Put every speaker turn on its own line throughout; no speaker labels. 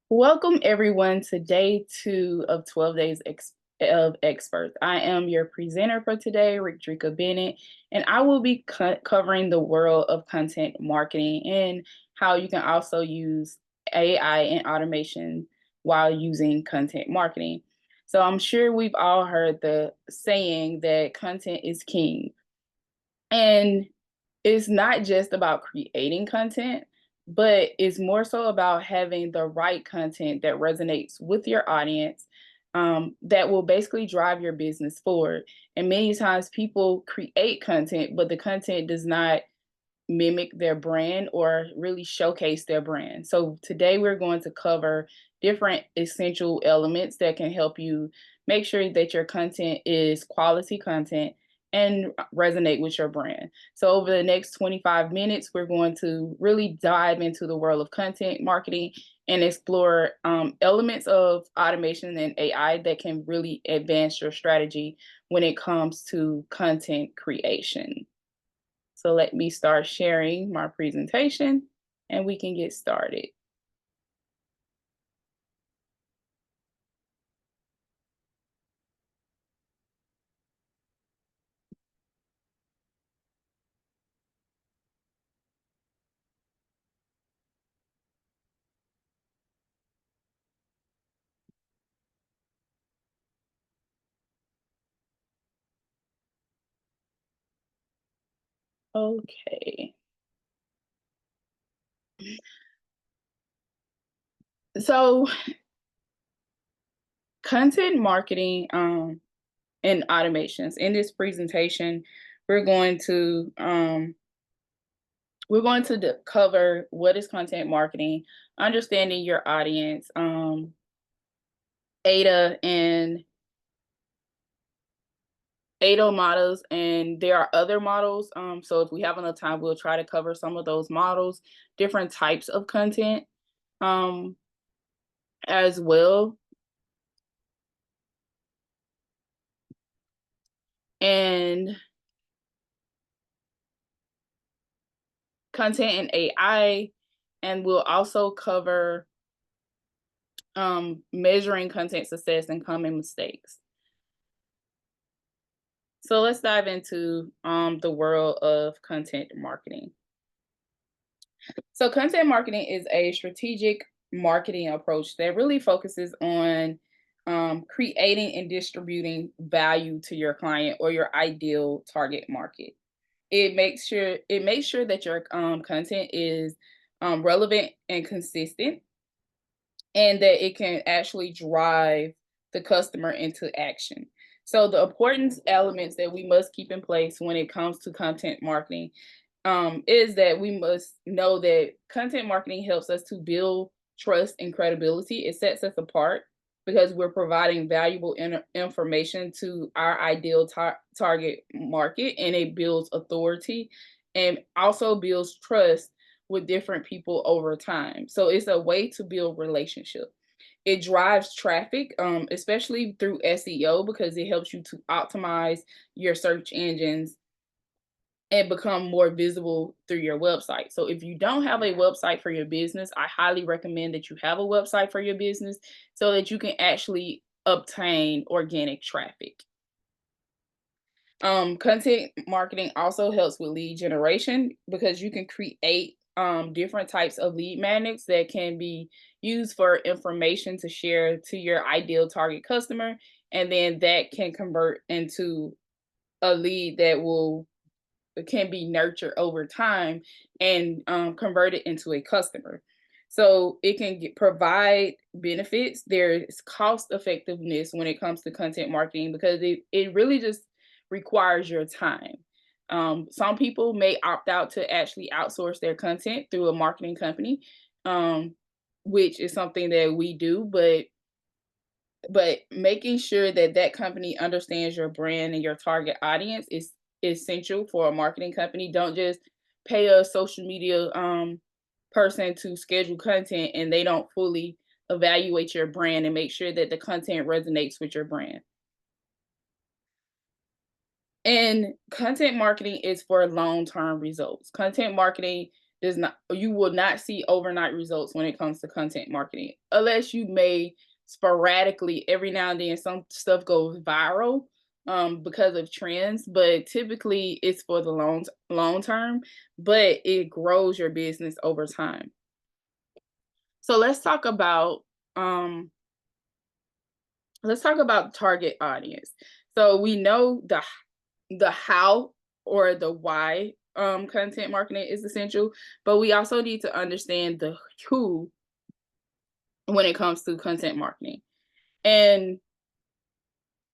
Welcome everyone to day 2 of 12 days of experts. I am your presenter for today, Rickdrieka Bennett, and I will be covering the world of content marketing and how you can also use AI and automation while using content marketing. So I'm sure we've all heard the saying that content is king. And it's not just about creating content, but it's more so about having the right content that resonates with your audience, that will basically drive your business forward. And many times people create content, but the content does not mimic their brand or really showcase their brand. So today we're going to cover different essential elements that can help you make sure that your content is quality content and resonate with your brand. So over the next 25 minutes, we're going to really dive into the world of content marketing and explore elements of automation and AI that can really advance your strategy when it comes to content creation. So let me start sharing my presentation and we can get started. Okay. So content marketing and automations. In this presentation, we're going to cover what is content marketing, understanding your audience, ADA and ADO models, and there are other models. So if we have enough time, we'll try to cover some of those models, different types of content um, as well. And content and AI, and we'll also cover measuring content success and common mistakes. So let's dive into the world of content marketing. So content marketing is a strategic marketing approach that really focuses on creating and distributing value to your client or your ideal target market. It makes sure that your content is relevant and consistent, and that it can actually drive the customer into action. So the important elements that we must keep in place when it comes to content marketing is that we must know that content marketing helps us to build trust and credibility. It sets us apart because we're providing valuable information to our ideal target market, and it builds authority and also builds trust with different people over time. So it's a way to build relationship. It drives traffic, especially through SEO, because it helps you to optimize your search engines and become more visible through your website. So if you don't have a website for your business, I highly recommend that you have a website for your business so that you can actually obtain organic traffic. Content marketing also helps with lead generation because you can create different types of lead magnets that can be used for information to share to your ideal target customer, and then that can convert into a lead that can be nurtured over time and converted into a customer. So it can provide benefits. There's cost effectiveness when it comes to content marketing because it really just requires your time. Some people may opt out to actually outsource their content through a marketing company, um, which is something that we do, but making sure that that company understands your brand and your target audience is essential for a marketing company. Don't just pay a social media person to schedule content and they don't fully evaluate your brand and make sure that the content resonates with your brand. And content marketing is for long-term results. Content marketing you will not see overnight results when it comes to content marketing, unless you may sporadically every now and then some stuff goes viral because of trends, but typically it's for the long term, but it grows your business over time. So um let's talk about target audience. So we know the how or the why content marketing is essential, but we also need to understand the who when it comes to content marketing. And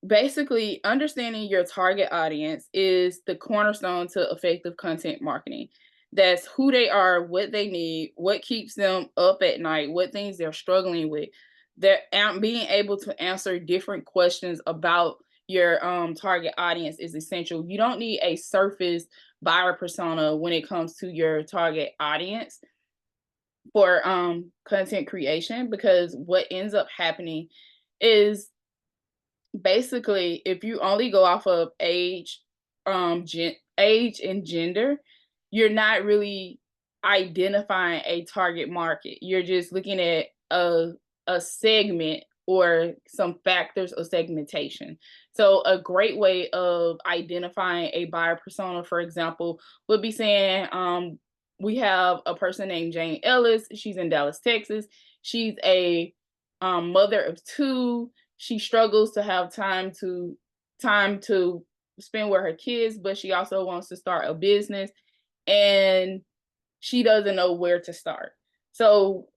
basically, understanding your target audience is the cornerstone to effective content marketing. That's who they are, what they need, what keeps them up at night, what things they're struggling with. They're being able to answer different questions about your target audience is essential. You don't need a surface buyer persona when it comes to your target audience for content creation, because what ends up happening is basically if you only go off of age and gender, you're not really identifying a target market. You're just looking at a segment or some factors of segmentation. So a great way of identifying a buyer persona, for example, would be saying we have a person named Jane Ellis. She's in Dallas, Texas. She's a mother of two. She struggles to have time to spend with her kids, but she also wants to start a business, and she doesn't know where to start. So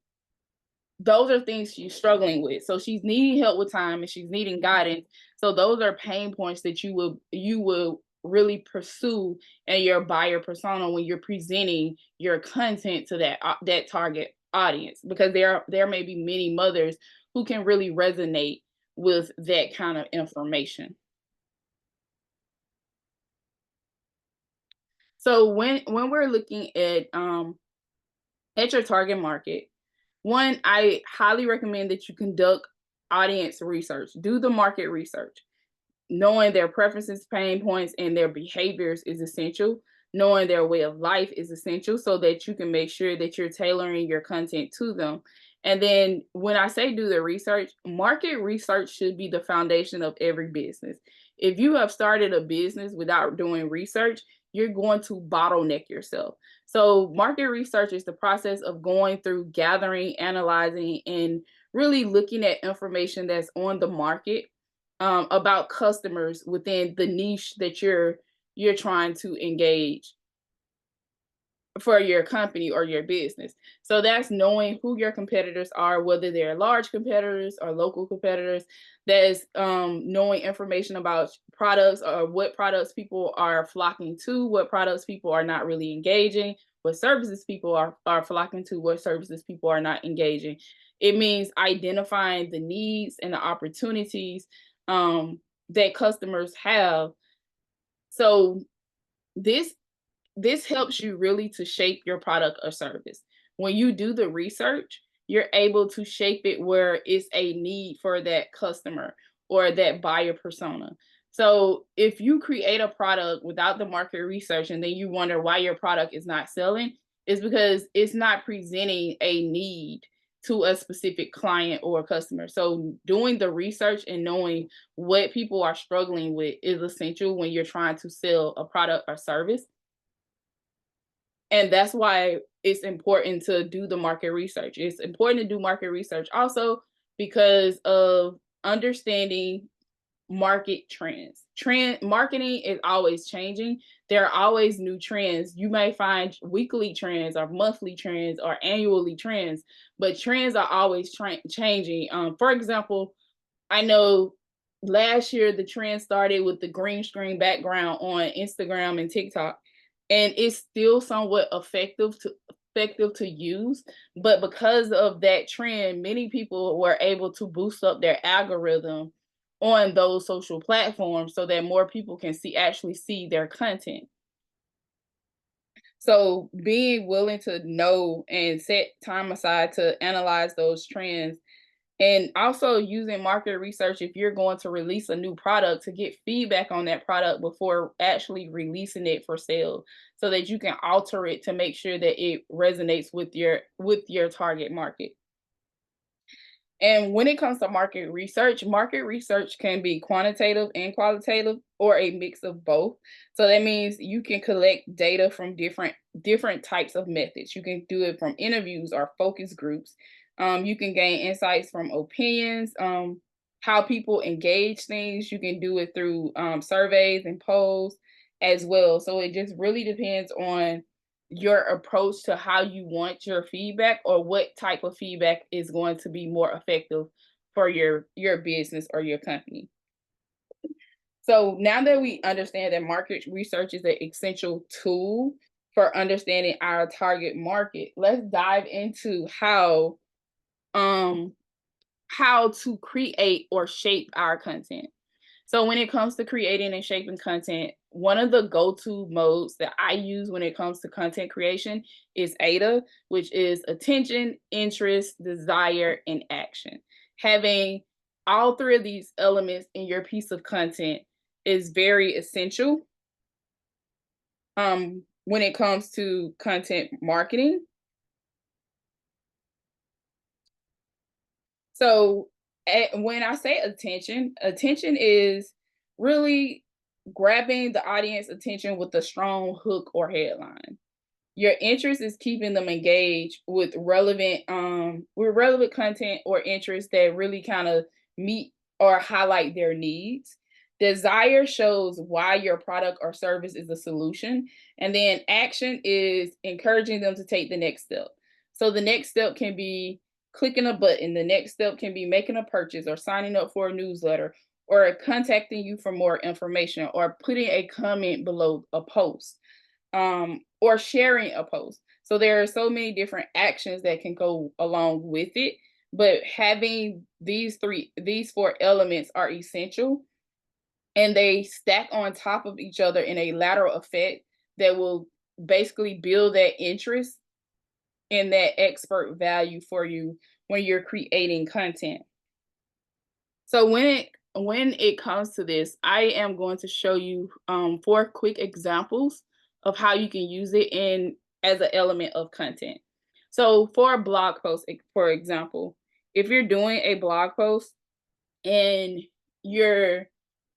those are things she's struggling with. So she's needing help with time and she's needing guidance. So those are pain points that you will really pursue in your buyer persona when you're presenting your content to that target audience, because there may be many mothers who can really resonate with that kind of information. So when we're looking at your target market, one, I highly recommend that you conduct audience research. Do the market research. Knowing their preferences, pain points, and their behaviors is essential. Knowing their way of life is essential so that you can make sure that you're tailoring your content to them. And then when I say do the research, market research should be the foundation of every business. If you have started a business without doing research, you're going to bottleneck yourself. So market research is the process of going through gathering, analyzing, and really looking at information that's on the market about customers within the niche that you're trying to engage for your company or your business. So that's knowing who your competitors are, whether they're large competitors or local competitors. That's knowing information about products or what products people are flocking to, what products people are not really engaging, what services people are flocking to, what services people are not engaging. It means identifying the needs and the opportunities that customers have. So this this helps you really to shape your product or service. When you do the research, you're able to shape it where it's a need for that customer or that buyer persona. So if you create a product without the market research and then you wonder why your product is not selling, it's because it's not presenting a need to a specific client or customer. So doing the research and knowing what people are struggling with is essential when you're trying to sell a product or service. And that's why it's important to do the market research. It's important to do market research also because of understanding market trends. Trend marketing is always changing. There are always new trends. You may find weekly trends or monthly trends or annually trends, but trends are always changing. For example, I know last year the trend started with the green screen background on Instagram and TikTok, and it's still somewhat effective to use. But because of that trend, many people were able to boost up their algorithm on those social platforms so that more people can actually see their content. So being willing to know and set time aside to analyze those trends And also using market research if you're going to release a new product to get feedback on that product before actually releasing it for sale so that you can alter it to make sure that it resonates with your target market. And when it comes to market research can be quantitative and qualitative or a mix of both. So that means you can collect data from different types of methods. You can do it from interviews or focus groups. You can gain insights from opinions, how people engage things. You can do it through surveys and polls as well. So it just really depends on your approach to how you want your feedback or what type of feedback is going to be more effective for your business or your company. So now that we understand that market research is an essential tool for understanding our target market, let's dive into um how to create or shape our content. So when it comes to creating and shaping content, one of the go-to modes that I use when it comes to content creation is AIDA, which is attention, interest, desire, and action. Having all three of these elements in your piece of content is very essential when it comes to content marketing. So when I say attention is really grabbing the audience attention with a strong hook or headline. Your interest is keeping them engaged with relevant content or interests that really kind of meet or highlight their needs. Desire shows why your product or service is a solution. And then action is encouraging them to take the next step. So the next step can be clicking a button, the next step can be making a purchase or signing up for a newsletter or contacting you for more information or putting a comment below a post or sharing a post. So there are so many different actions that can go along with it, but having these four elements are essential, and they stack on top of each other in a lateral effect that will basically build that interest and that expert value for you when you're creating content. So when it comes to this, I am going to show you 4 quick examples of how you can use it in as an element of content. So for a blog post, for example, if you're doing a blog post and you're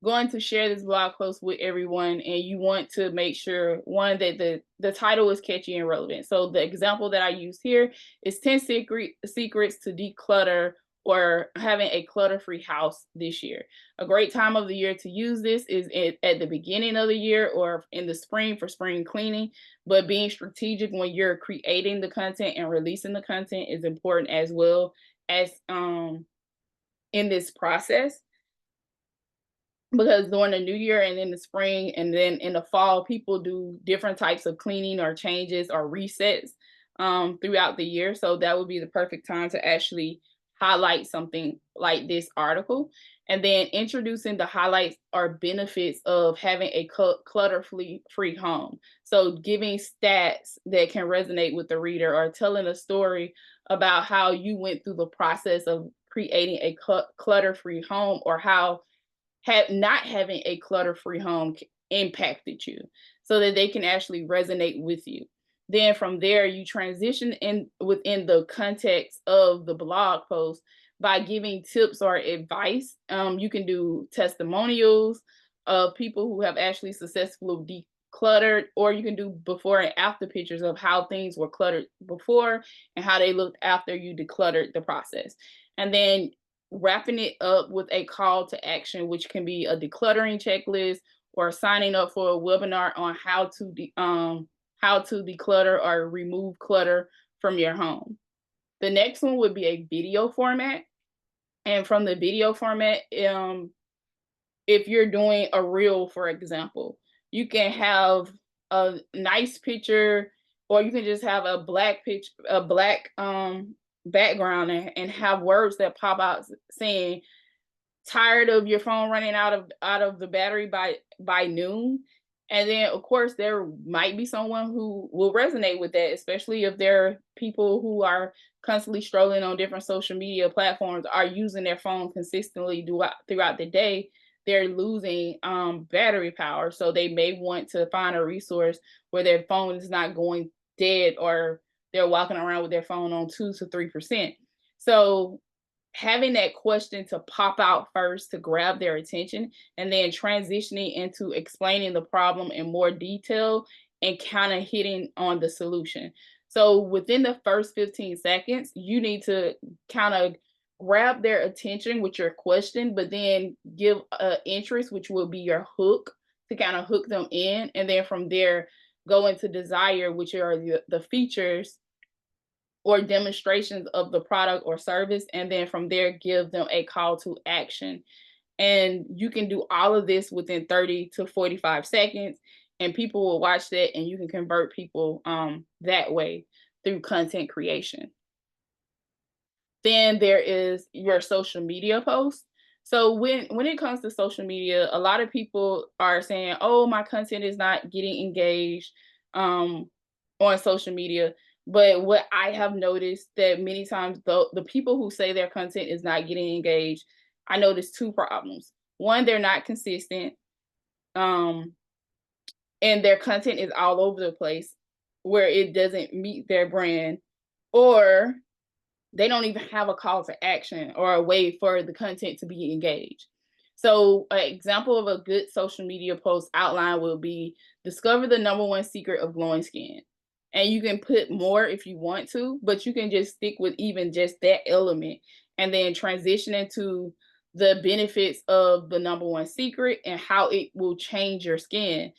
going to share this blog post with everyone and you want to make sure one that the title is catchy and relevant. So the example that I use here is 10 secrets to declutter or having a clutter-free house this year. A great time of the year to use this is at the beginning of the year or in the spring for spring cleaning, but being strategic when you're creating the content and releasing the content is important as well as in this process, because during the new year and in the spring and then in the fall, people do different types of cleaning or changes or resets throughout the year. So that would be the perfect time to actually highlight something like this article. And then introducing the highlights or benefits of having a clutter-free home. So giving stats that can resonate with the reader or telling a story about how you went through the process of creating a clutter-free home or how not having a clutter-free home impacted you so that they can actually resonate with you. Then from there, you transition in within the context of the blog post by giving tips or advice. You can do testimonials of people who have actually successfully decluttered, or you can do before and after pictures of how things were cluttered before and how they looked after you decluttered the process. And then wrapping it up with a call to action, which can be a decluttering checklist or signing up for a webinar on how to declutter or remove clutter from your home. The next one would be a video format. And from the video format, if you're doing a reel, for example, you can have a nice picture, or you can just have a black background and have words that pop out saying, tired of your phone running out of the battery by noon. And then, of course, there might be someone who will resonate with that, especially if there are people who are constantly strolling on different social media platforms, are using their phone consistently throughout the day. They're losing battery power. So they may want to find a resource where their phone is not going dead, or they're walking around with their phone on 2 to 3%. So having that question to pop out first to grab their attention, and then transitioning into explaining the problem in more detail and kind of hitting on the solution. So within the first 15 seconds, you need to kind of grab their attention with your question, but then give interest, which will be your hook, to kind of hook them in. And then from there, go into desire, which are the features or demonstrations of the product or service, and then from there give them a call to action. And you can do all of this within 30 to 45 seconds, and people will watch that, and you can convert people that way through content creation. Then there is your social media post. So when it comes to social media, a lot of people are saying, "Oh, my content is not getting engaged on social media." But what I have noticed that many times the people who say their content is not getting engaged, I noticed two problems. One, they're not consistent, um, and their content is all over the place where it doesn't meet their brand, or they don't even have a call to action or a way for the content to be engaged. So, an example of a good social media post outline will be: discover the number one secret of glowing skin. And you can put more if you want to, but you can just stick with even just that element, and then transition into the benefits of the number one secret and how it will change your skin.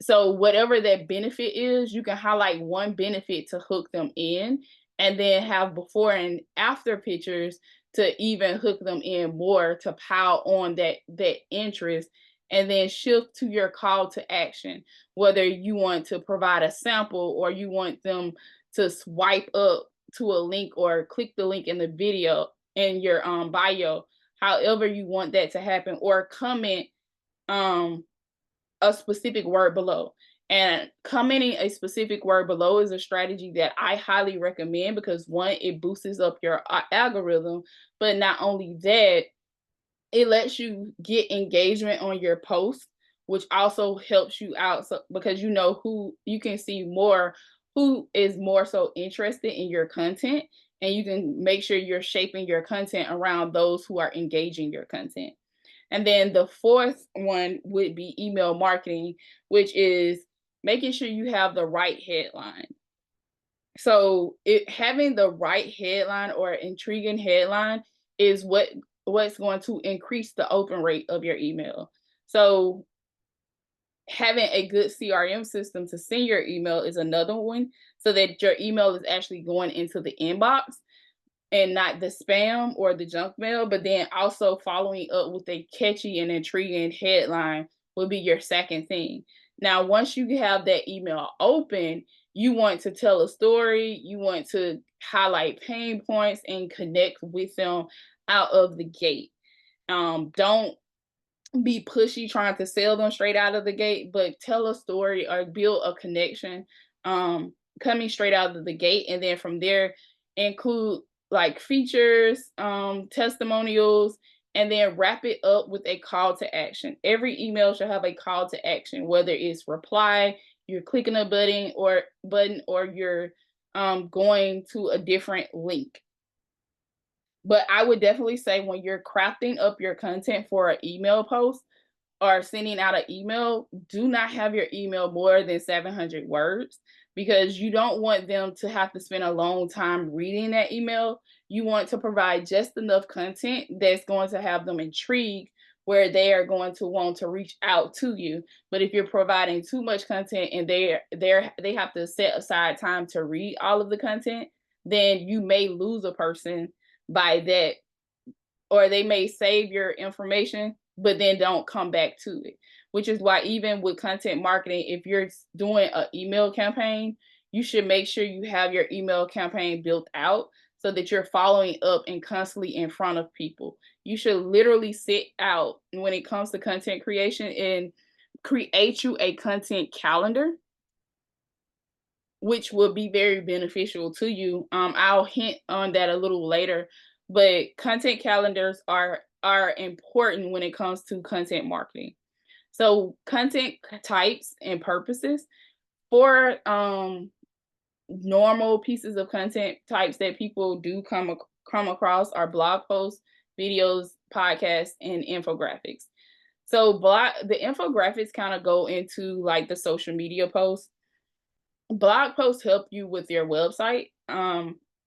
So whatever that benefit is, you can highlight one benefit to hook them in, and then have before and after pictures to even hook them in more, to pile on that interest, and then shift to your call to action, whether you want to provide a sample or you want them to swipe up to a link or click the link in the video in your bio, however you want that to happen, or comment um a specific word below. And commenting a specific word below is a strategy that I highly recommend, because one, it boosts up your algorithm, but not only that, it lets you get engagement on your post, which also helps you out, so because you know who you can see more, who is more so interested in your content, and you can make sure you're shaping your content around those who are engaging your content. And then the fourth one would be email marketing, which is making sure you have the right headline. So having the right headline or intriguing headline is what's going to increase the open rate of your email. So having a good CRM system to send your email is another one, so that your email is actually going into the inbox and not the spam or the junk mail. But then also following up with a catchy and intriguing headline will be your second thing. Now, once you have that email open, you want to tell a story, you want to highlight pain points and connect with them out of the gate. Don't be pushy trying to sell them straight out of the gate, but tell a story or build a connection coming straight out of the gate. And then from there, include like features, testimonials, and then wrap it up with a call to action. Every email should have a call to action, whether it's reply, you're clicking a button, or you're going to a different link. But I would definitely say, when you're crafting up your content for an email post or sending out an email, do not have your email more than 700 words, because you don't want them to have to spend a long time reading that email. You want to provide just enough content that's going to have them intrigued, where they are going to want to reach out to you. But if you're providing too much content and they have to set aside time to read all of the content, then you may lose a person by that, or they may save your information but then don't come back to it. Which is why, even with content marketing, if you're doing an email campaign, you should make sure you have your email campaign built out, so that you're following up and constantly in front of people. You should literally sit out when it comes to content creation and create you a content calendar, which will be very beneficial to you. I'll hint on that a little later, but content calendars are important when it comes to content marketing. So content types and purposes for normal pieces of content types that people do come across are blog posts, videos, podcasts, and infographics. So the infographics kind of go into like the social media posts. Blog posts help you with your website,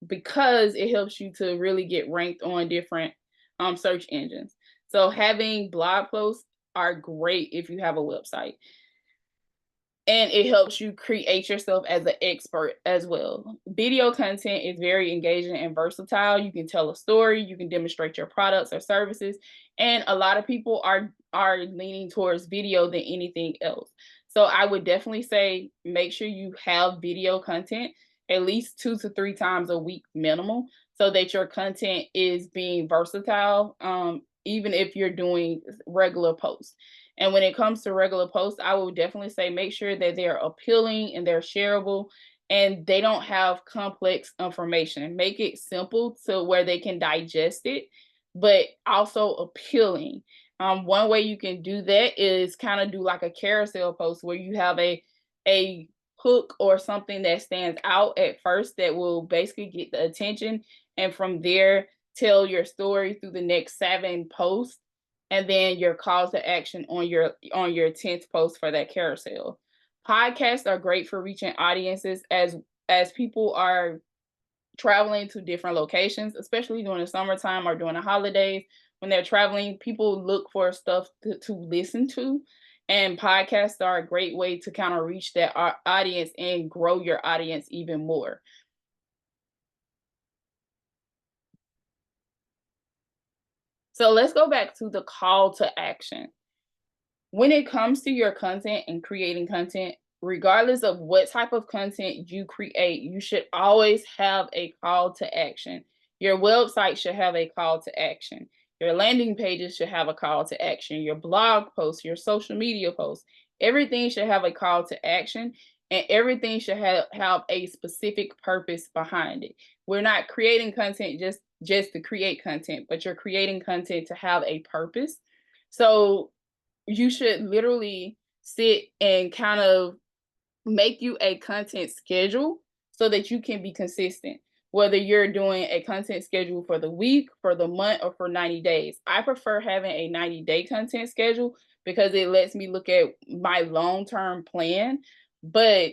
because it helps you to really get ranked on different search engines. So having blog posts are great if you have a website, and it helps you create yourself as an expert as well. Video content is very engaging and versatile. You can tell a story, you can demonstrate your products or services, and a lot of people are leaning towards video than anything else. So I would definitely say make sure you have video content at least 2 to 3 times a week minimum, so that your content is being versatile, even if you're doing regular posts. And when it comes to regular posts, I will definitely say make sure that they're appealing and they're shareable and they don't have complex information. Make it simple to where they can digest it, but also appealing. One way you can do that is kind of do like a carousel post where you have a hook or something that stands out at first that will basically get the attention, and from there tell your story through the next 7 posts, and then your calls to action on your 10th post for that carousel. Podcasts are great for reaching audiences as people are traveling to different locations, especially during the summertime or during the holidays. When they're traveling, people look for stuff to listen to, and podcasts are a great way to kind of reach that audience and grow your audience even more. So let's go back to the call to action. When it comes to your content and creating content, regardless of what type of content you create, you should always have a call to action. Your website should have a call to action. Your landing pages should have a call to action. Your blog posts, your social media posts, everything should have a call to action, and everything should have a specific purpose behind it. We're not creating content just to create content, but you're creating content to have a purpose. So you should literally sit and kind of make you a content schedule so that you can be consistent. Whether you're doing a content schedule for the week, for the month, or for 90 days. I prefer having a 90-day content schedule because it lets me look at my long-term plan. But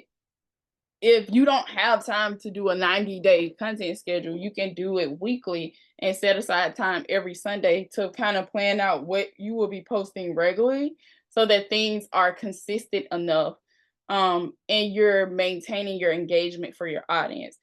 if you don't have time to do a 90-day content schedule, you can do it weekly and set aside time every Sunday to kind of plan out what you will be posting regularly so that things are consistent enough, and you're maintaining your engagement for your audience.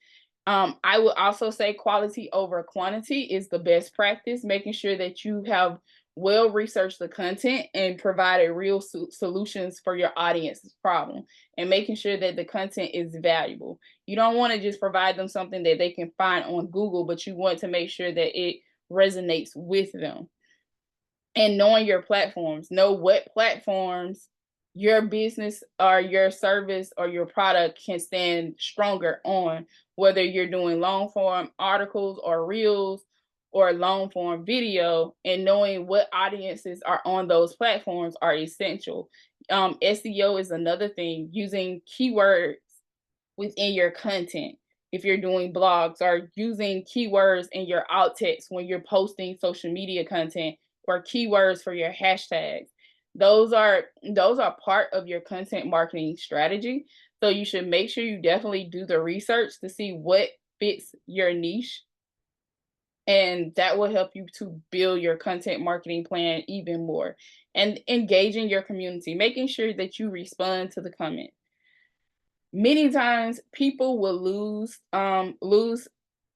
I would also say quality over quantity is the best practice, making sure that you have well researched the content and provided real solutions for your audience's problem, and making sure that the content is valuable. You don't want to just provide them something that they can find on Google, but you want to make sure that it resonates with them. And knowing your platforms, know what platforms your business or your service or your product can stand stronger on, whether you're doing long form articles or reels or long form video, and knowing what audiences are on those platforms are essential. SEO is another thing, using keywords within your content. If you're doing blogs, or using keywords in your alt text when you're posting social media content, or keywords for your hashtags. Those are part of your content marketing strategy. So you should make sure you definitely do the research to see what fits your niche, and that will help you to build your content marketing plan even more. And engaging your community, making sure that you respond to the comment. Many times people will lose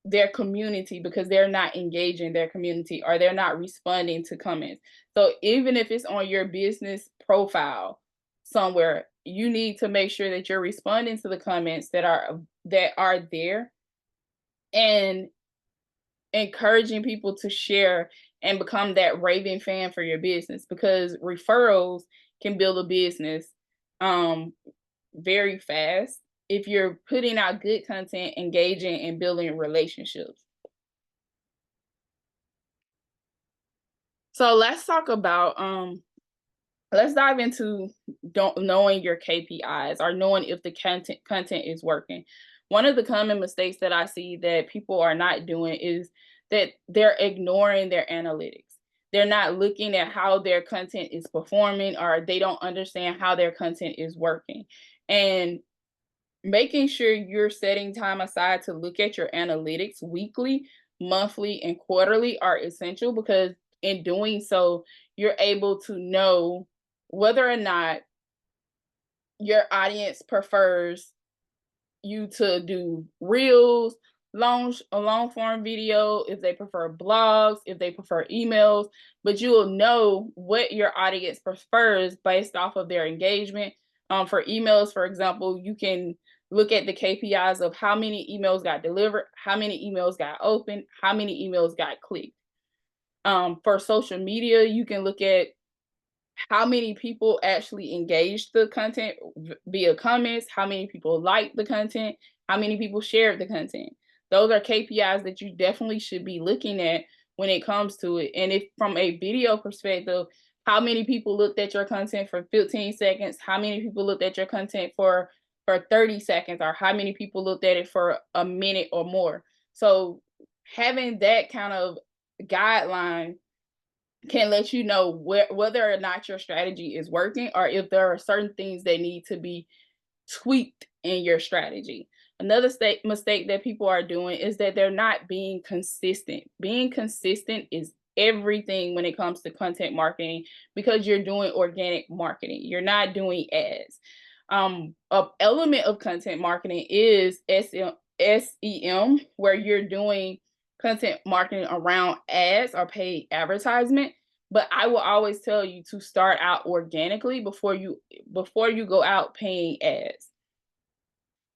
their community because they're not engaging their community or they're not responding to comments. So even if it's on your business profile somewhere, you need to make sure that you're responding to the comments that are there, and encouraging people to share and become that raving fan for your business, because referrals can build a business very fast if you're putting out good content, engaging, and building relationships. So let's talk about let's dive into knowing your KPIs or knowing if the content is working. One of the common mistakes that I see that people are not doing is that they're ignoring their analytics. They're not looking at how their content is performing, or they don't understand how their content is working. And making sure you're setting time aside to look at your analytics weekly, monthly, and quarterly are essential, because in doing so, you're able to know whether or not your audience prefers you to do reels, a long form video, if they prefer blogs, if they prefer emails, but you will know what your audience prefers based off of their engagement. For emails, for example, you can look at the KPIs of how many emails got delivered, how many emails got opened, how many emails got clicked. For social media, you can look at how many people actually engaged the content via comments, how many people liked the content, how many people shared the content. Those are KPIs that you definitely should be looking at when it comes to it. And if from a video perspective, how many people looked at your content for 15 seconds, how many people looked at your content for 30 seconds, or how many people looked at it for a minute or more. So having that kind of guideline can let you know whether or not your strategy is working, or if there are certain things that need to be tweaked in your strategy. Another mistake that people are doing is that they're not being consistent. Being consistent is everything when it comes to content marketing, because you're doing organic marketing. You're not doing ads. An element of content marketing is SEM, where you're doing content marketing around ads or paid advertisement. But I will always tell you to start out organically before you go out paying ads.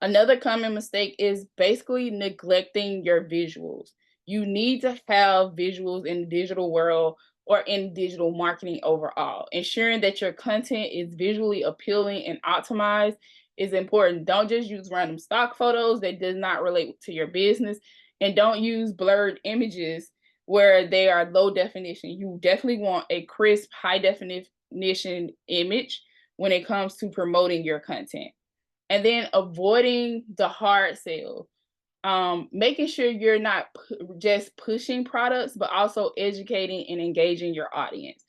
Another common mistake is basically neglecting your visuals. You need to have visuals in the digital world or in digital marketing overall. Ensuring that your content is visually appealing and optimized is important. Don't just use random stock photos that does not relate to your business, and don't use blurred images where they are low definition. You definitely want a crisp, high definition image when it comes to promoting your content. And then avoiding the hard sell. Making sure you're not just pushing products, but also educating and engaging your audience,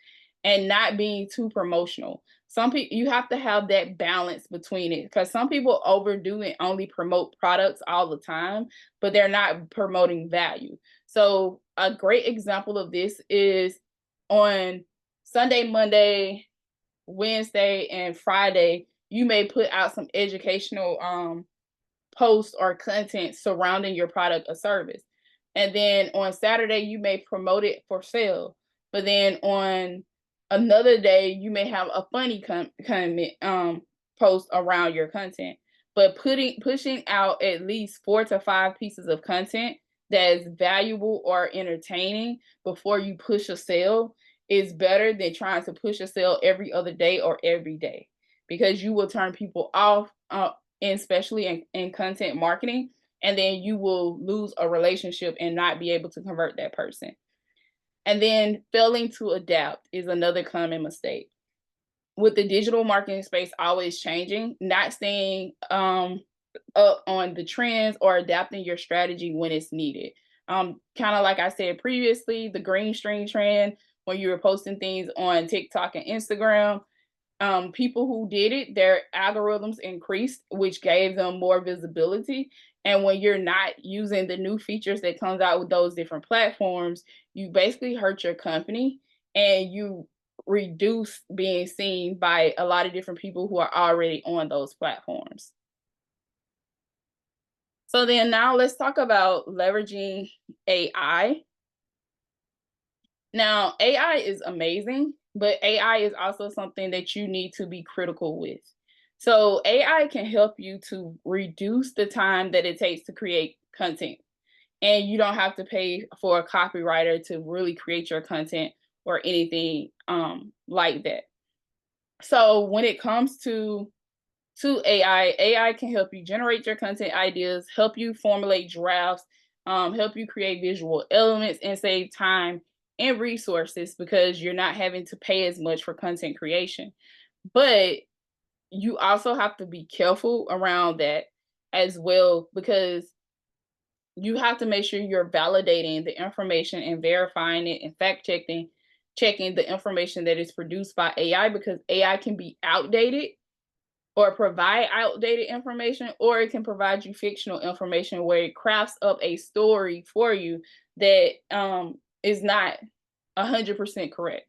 and not being too promotional. Some people, you have to have that balance between it, because some people overdo and only promote products all the time, but they're not promoting value. So a great example of this is on Sunday, Monday, Wednesday, and Friday, you may put out some educational posts or content surrounding your product or service. And then on Saturday, you may promote it for sale. But then on another day, you may have a funny comment post around your content. But pushing out at least 4 to 5 pieces of content that is valuable or entertaining before you push a sale is better than trying to push a sale every other day or every day, because you will turn people off, especially in content marketing, and then you will lose a relationship and not be able to convert that person. And then failing to adapt is another common mistake. With the digital marketing space always changing, not staying up on the trends or adapting your strategy when it's needed. Kind of like I said previously, the green screen trend, when you were posting things on TikTok and Instagram, people who did it, their algorithms increased, which gave them more visibility. And when you're not using the new features that comes out with those different platforms, you basically hurt your company, and you reduce being seen by a lot of different people who are already on those platforms. So then now let's talk about leveraging AI. Now, AI is amazing, but AI is also something that you need to be critical with. So AI can help you to reduce the time that it takes to create content. And you don't have to pay for a copywriter to really create your content or anything like that. So when it comes to AI can help you generate your content ideas, help you formulate drafts, help you create visual elements, and save time and resources because you're not having to pay as much for content creation. But you also have to be careful around that as well because you have to make sure you're validating the information and verifying it and checking the information that is produced by AI because AI can be outdated or provide outdated information, or it can provide you fictional information where it crafts up a story for you that is not 100% correct.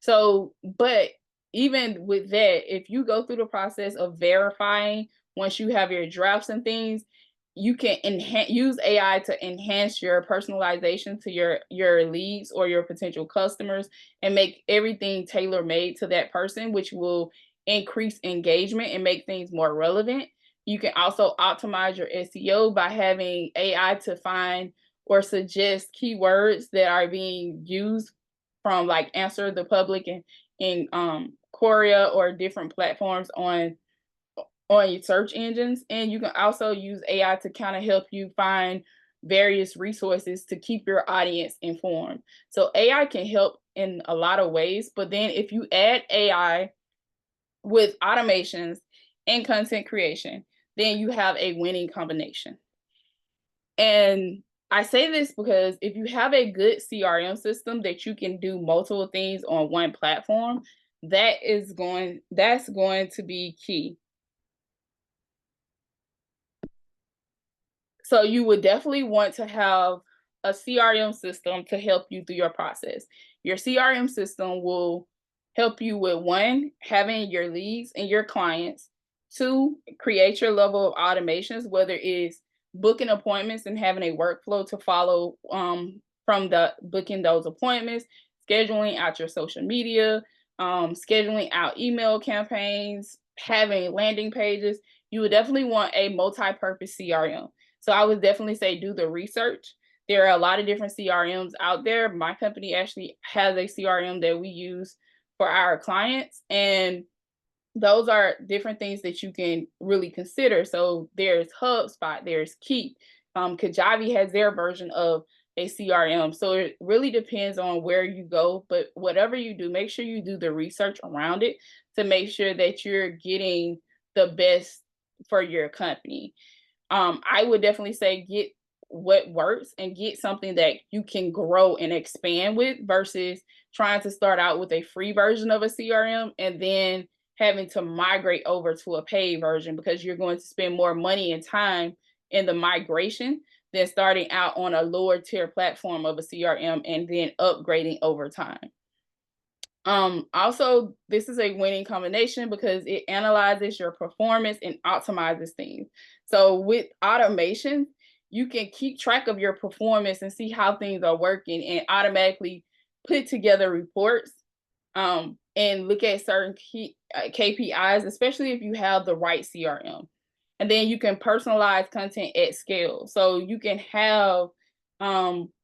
So, but even with that, if you go through the process of verifying once you have your drafts and things, you can use AI to enhance your personalization to your leads or your potential customers and make everything tailor made to that person, which will increase engagement and make things more relevant. You can also optimize your SEO by having AI to find or suggest keywords that are being used from like Answer the Public and in Quora or different platforms on your search engines. And you can also use AI to kind of help you find various resources to keep your audience informed. So AI can help in a lot of ways, but then if you add AI with automations and content creation, then you have a winning combination. And I say this because if you have a good CRM system that you can do multiple things on one platform, that's going to be key. So you would definitely want to have a CRM system to help you through your process. Your CRM system will help you with one, having your leads and your clients, two, create your level of automations, whether it's booking appointments and having a workflow to follow from the booking those appointments, scheduling out your social media, scheduling out email campaigns, having landing pages. You would definitely want a multi-purpose CRM. So I would definitely say do the research. There are a lot of different CRMs out there. My company actually has a CRM that we use for our clients, and those are different things that you can really consider. So there's HubSpot, there's Keep. Kajabi has their version of a CRM. So it really depends on where you go. But whatever you do, make sure you do the research around it to make sure that you're getting the best for your company. I would definitely say get what works and get something that you can grow and expand with versus trying to start out with a free version of a CRM and then having to migrate over to a paid version because you're going to spend more money and time in the migration than starting out on a lower tier platform of a CRM and then upgrading over time. Also, this is a winning combination because it analyzes your performance and optimizes things. So with automation, you can keep track of your performance and see how things are working and automatically put together reports and look at certain key KPIs, especially if you have the right CRM. And then you can personalize content at scale. So you can have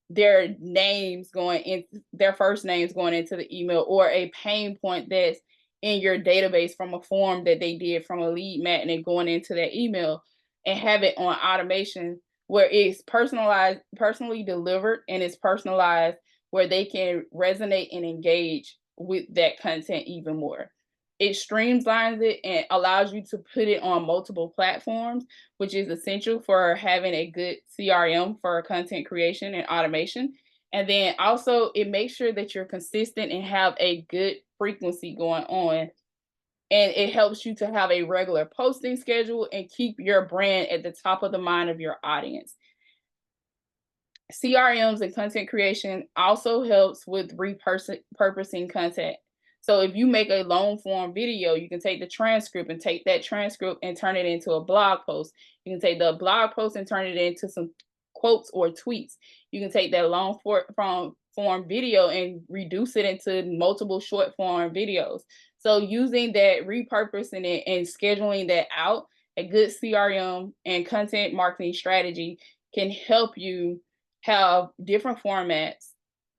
their names going in, their first names going into the email, or a pain point that's in your database from a form that they did from a lead magnet going into that email, and have it on automation where it's personalized, personally delivered, and it's personalized where they can resonate and engage with that content even more. It streamlines it and allows you to put it on multiple platforms, which is essential for having a good CRM for content creation and automation. And then also, it makes sure that you're consistent and have a good frequency going on. And it helps you to have a regular posting schedule and keep your brand at the top of the mind of your audience. CRMs and content creation also helps with repurposing content. So if you make a long form video, you can take the transcript and take that transcript and turn it into a blog post. You can take the blog post and turn it into some quotes or tweets. You can take that long form video and reduce it into multiple short form videos. So using that, repurposing it and scheduling that out, a good CRM and content marketing strategy can help you have different formats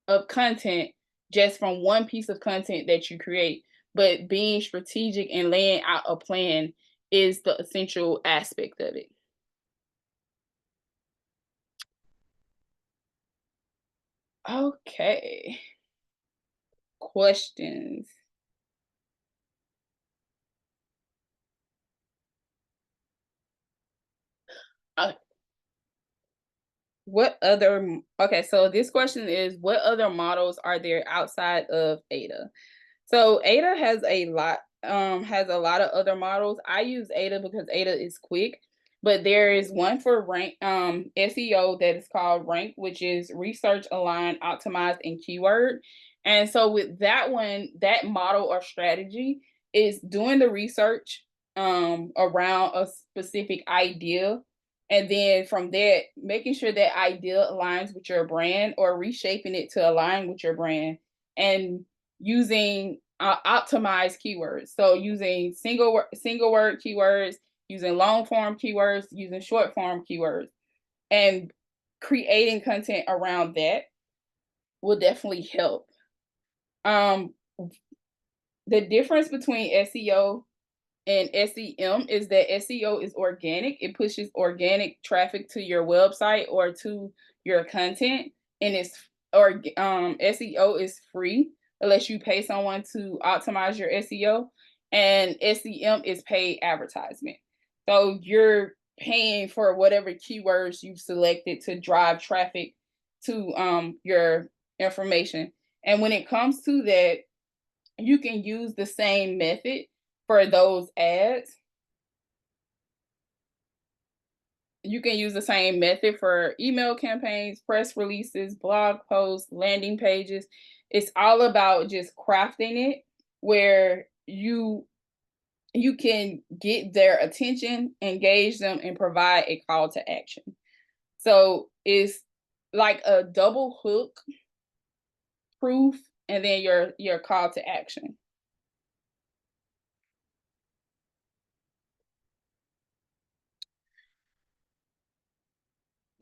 of content just from one piece of content that you create but being strategic and laying out a plan is the essential aspect of it. Okay. Questions. Uh, what other okay, so this question is what other models are there outside of ADA? So Ada has a lot of other models. I use Ada because Ada is quick, but there is one for rank SEO that is called Rank, which is research aligned, optimized, and keyword. And so with that one, that model or strategy is doing the research around a specific idea. And then from there, making sure that idea aligns with your brand or reshaping it to align with your brand and using optimized keywords. So using single word keywords, using long form keywords, using short form keywords, and creating content around that will definitely help. Um, the difference between SEO and SEM is that SEO is organic. It pushes organic traffic to your website or to your content, and SEO is free unless you pay someone to optimize your SEO, and SEM is paid advertisement. So you're paying for whatever keywords you've selected to drive traffic to your information. And when it comes to that, you can use the same method for those ads. You can use the same method for email campaigns, press releases, blog posts, landing pages. It's all about just crafting it where you can get their attention, engage them, and provide a call to action. So it's like a double hook proof and then your call to action.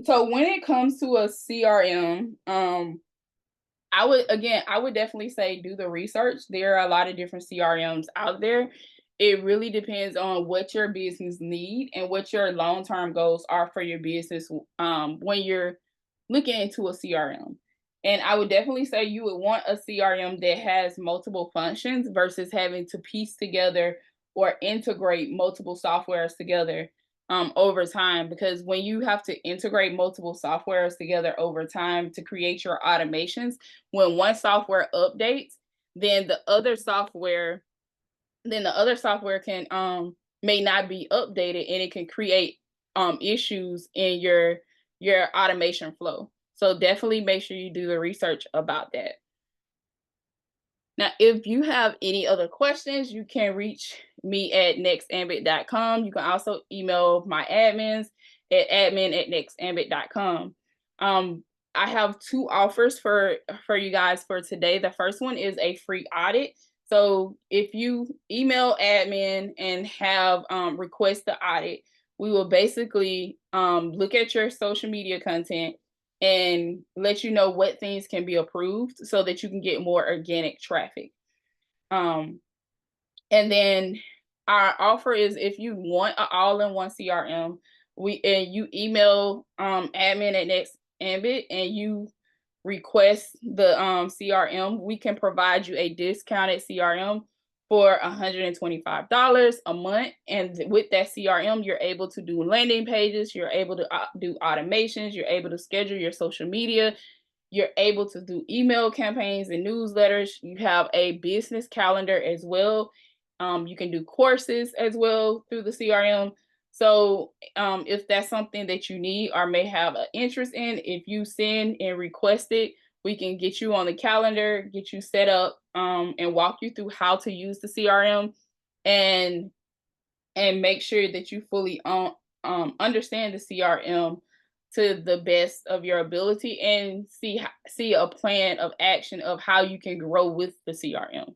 So when it comes to a CRM, I would definitely say do the research. There are a lot of different CRMs out there. It really depends on what your business need and what your long-term goals are for your business when you're looking into a CRM. And I would definitely say you would want a CRM that has multiple functions versus having to piece together or integrate multiple softwares together over time, because when you have to integrate multiple softwares together over time to create your automations, when one software updates, then the other software can may not be updated, and it can create issues in your automation flow. So definitely make sure you do the research about that. Now, if you have any other questions, you can reach me at nextambit.com. You can also email my admins at admin@nextambit.com. Um, I have two offers for you guys for today. The first one is a free audit. So if you email admin and have request the audit, we will basically look at your social media content and let you know what things can be approved so that you can get more organic traffic. Um, and then our offer is if you want an all-in-one CRM, you email admin at NextAmbit and you request the CRM, we can provide you a discounted CRM for $125 a month. And with that CRM, you're able to do landing pages, you're able to do automations, you're able to schedule your social media, you're able to do email campaigns and newsletters. You have a business calendar as well. You can do courses as well through the CRM. So if that's something that you need or may have an interest in, if you send and request it, we can get you on the calendar, get you set up, and walk you through how to use the CRM and make sure that you fully understand the CRM to the best of your ability and see a plan of action of how you can grow with the CRM.